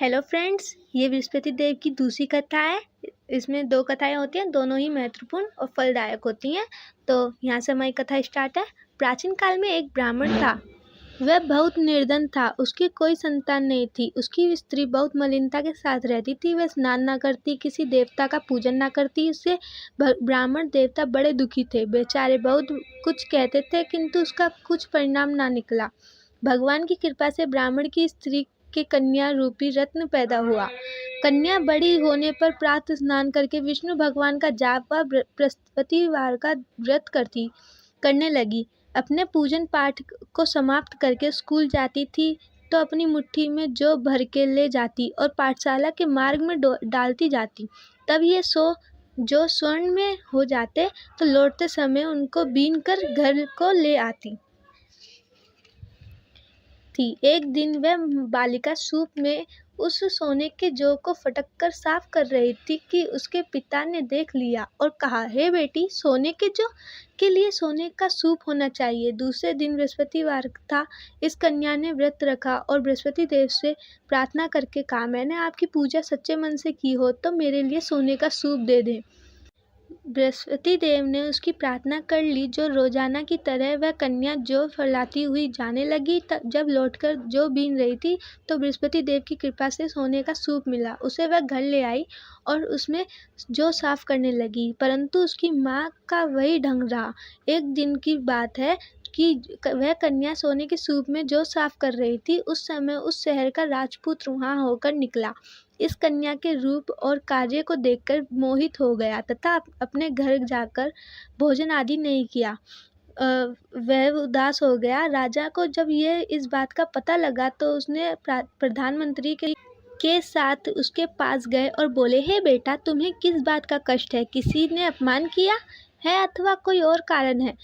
Hello friends, ये बृहस्पति देव की दूसरी कथा है। इसमें 2 कथाएं होती हैं, दोनों ही महत्वपूर्ण और फलदायक होती हैं। तो यहाँ से हमारी कथा स्टार्ट है। प्राचीन काल में एक ब्राह्मण था। वह बहुत निर्धन था, उसकी कोई संतान नहीं थी। उसकी स्त्री बहुत मलिनता के साथ रहती थी। वह स्नान न करती, किसी देवता का पूजन न करती। उससे ब्राह्मण देवता बड़े दुखी थे। बेचारे बहुत कुछ कहते थे, किंतु उसका कुछ परिणाम ना निकला। भगवान की कृपा से ब्राह्मण की स्त्री के कन्या रूपी रत्न पैदा हुआ। कन्या बड़ी होने पर प्रातः स्नान करके विष्णु भगवान का जाप व बृहस्पतिवार का व्रत करने लगी। अपने पूजन पाठ को समाप्त करके स्कूल जाती थी तो अपनी मुट्ठी में जौ भर के ले जाती और पाठशाला के मार्ग में डालती जाती। तब ये जो स्वर्ण में हो जाते तो लौटते समय उनको बीन कर घर को ले आती थी। एक दिन वह बालिका सूप में उस सोने के जौ को फटक कर साफ कर रही थी कि उसके पिता ने देख लिया और कहा, हे बेटी, सोने के जौ के लिए सोने का सूप होना चाहिए। दूसरे दिन बृहस्पतिवार था। इस कन्या ने व्रत रखा और बृहस्पति देव से प्रार्थना करके कहा, मैंने आपकी पूजा सच्चे मन से की हो तो मेरे लिए सोने का सूप दे दें। बृहस्पति देव ने उसकी प्रार्थना कर ली। जो रोजाना की तरह वह कन्या जौ फैलाती हुई जाने लगी। जब लौटकर जौ बीन रही थी तो बृहस्पति देव की कृपा से सोने का सूप मिला। उसे वह घर ले आई और उसमें जौ साफ करने लगी, परंतु उसकी माँ का वही ढंग रहा। एक दिन की बात है कि वह कन्या सोने के सूप में जौ साफ कर रही थी। उस समय उस शहर का राजपूत वहां होकर निकला। इस कन्या के रूप और कार्य को देखकर मोहित हो गया तथा अपने घर जाकर भोजन आदि नहीं किया। वह उदास हो गया। राजा को जब इस बात का पता लगा तो उसने प्रधानमंत्री के साथ उसके पास गए और बोले, हे बेटा, तुम्हें किस बात का कष्ट है? किसी ने अपमान किया है अथवा कोई और कारण है?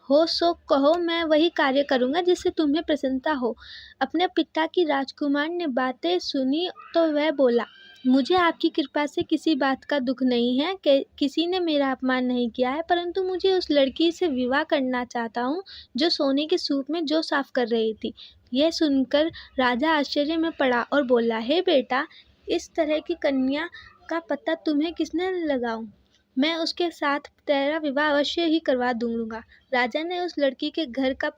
हो सो कहो, मैं वही कार्य करूँगा जिससे तुम्हें प्रसन्नता हो। अपने पिता की राजकुमार ने बातें सुनी तो वह बोला, मुझे आपकी कृपा से किसी बात का दुख नहीं है कि किसी ने मेरा अपमान नहीं किया है, परंतु मुझे उस लड़की से विवाह करना चाहता हूँ जो सोने के सूप में जौ साफ कर रही थी। यह सुनकर राजा आश्चर्य में पड़ा और बोला, हे बेटा, इस तरह की कन्या का पता तुम्हें किसने लगाऊं? मैं उसके साथ तेरा विवाह अवश्य ही करवा दूंगा। राजा ने उस लड़की के घर का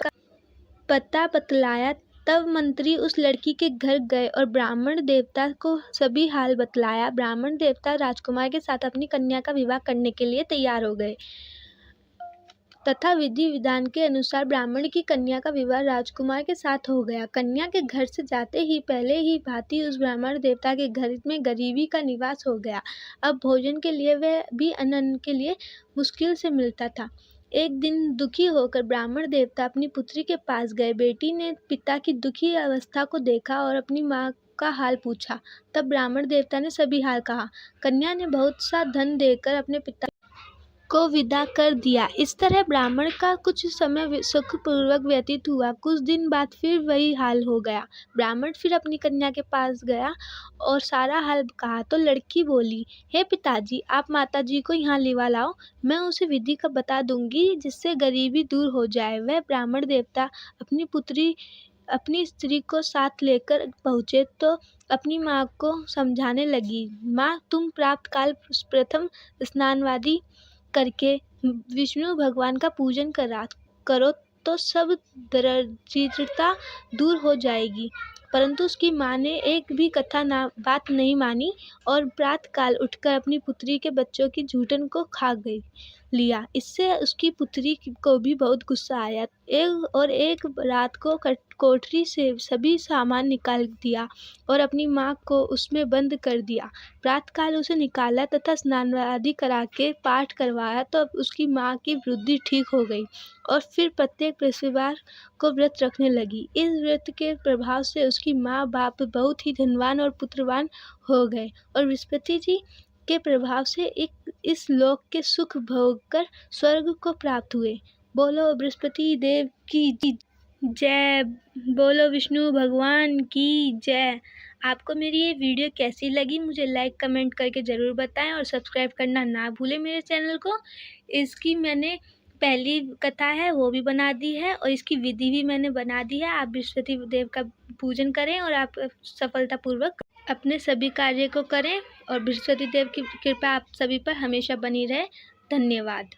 पता बतलाया। तब मंत्री उस लड़की के घर गए और ब्राह्मण देवता को सभी हाल बतलाया। ब्राह्मण देवता राजकुमार के साथ अपनी कन्या का विवाह करने के लिए तैयार हो गए तथा विधि विधान के अनुसार ब्राह्मण की कन्या का विवाह राजकुमार के साथ हो गया। कन्या के घर से जाते ही पहले ही भांति उस ब्राह्मण देवता के घर में गरीबी का निवास हो गया। अब भोजन के लिए वह भी अन्न के लिए मुश्किल से मिलता था। एक दिन दुखी होकर ब्राह्मण देवता अपनी पुत्री के पास गए। बेटी ने पिता की दुखी अवस्था को देखा और अपनी माँ का हाल पूछा। तब ब्राह्मण देवता ने सभी हाल कहा। कन्या ने बहुत सा धन देकर अपने पिता को विदा कर दिया। इस तरह ब्राह्मण का कुछ समय सुखपूर्वक व्यतीत हुआ। कुछ दिन बाद फिर वही हाल हो गया। ब्राह्मण फिर अपनी कन्या के पास गया और सारा हाल कहा तो लड़की बोली, हे पिताजी, आप माताजी को यहाँ लिवा लाओ, मैं उसे विधि का बता दूंगी जिससे गरीबी दूर हो जाए। वह ब्राह्मण देवता अपनी स्त्री को साथ लेकर पहुँचे तो अपनी माँ को समझाने लगी, माँ, तुम प्राप्त काल प्रथम स्नानवादी करके विष्णु भगवान का पूजन करो तो सब दरिद्रता दूर हो जाएगी। परंतु उसकी माँ ने एक भी बात नहीं मानी और प्रातः काल उठकर अपनी पुत्री के बच्चों की जूठन को खा लिया। इससे उसकी पुत्री को भी बहुत गुस्सा आया। एक रात को कोठरी से सभी सामान निकाल दिया और अपनी माँ को उसमें बंद कर दिया। प्रातःकाल उसे निकाला तथा स्नान आदि करा के पाठ करवाया तो अब उसकी माँ की वृद्धि ठीक हो गई और फिर प्रत्येक बृहस्पतिवार को व्रत रखने लगी। इस व्रत के प्रभाव से उसकी माँ बाप बहुत ही धनवान और पुत्रवान हो गए और बृहस्पति जी के प्रभाव से इस लोक के सुख भोग कर स्वर्ग को प्राप्त हुए। बोलो बृहस्पति देव की जय, बोलो विष्णु भगवान की जय। आपको मेरी ये वीडियो कैसी लगी मुझे लाइक कमेंट करके ज़रूर बताएं और सब्सक्राइब करना ना भूलें मेरे चैनल को। इसकी मैंने पहली कथा है वो भी बना दी है और इसकी विधि भी मैंने बना दी है। आप बृहस्पति देव का पूजन करें और आप सफलतापूर्वक अपने सभी कार्य को करें और बृहस्पति देव की कृपा आप सभी पर हमेशा बनी रहे। धन्यवाद।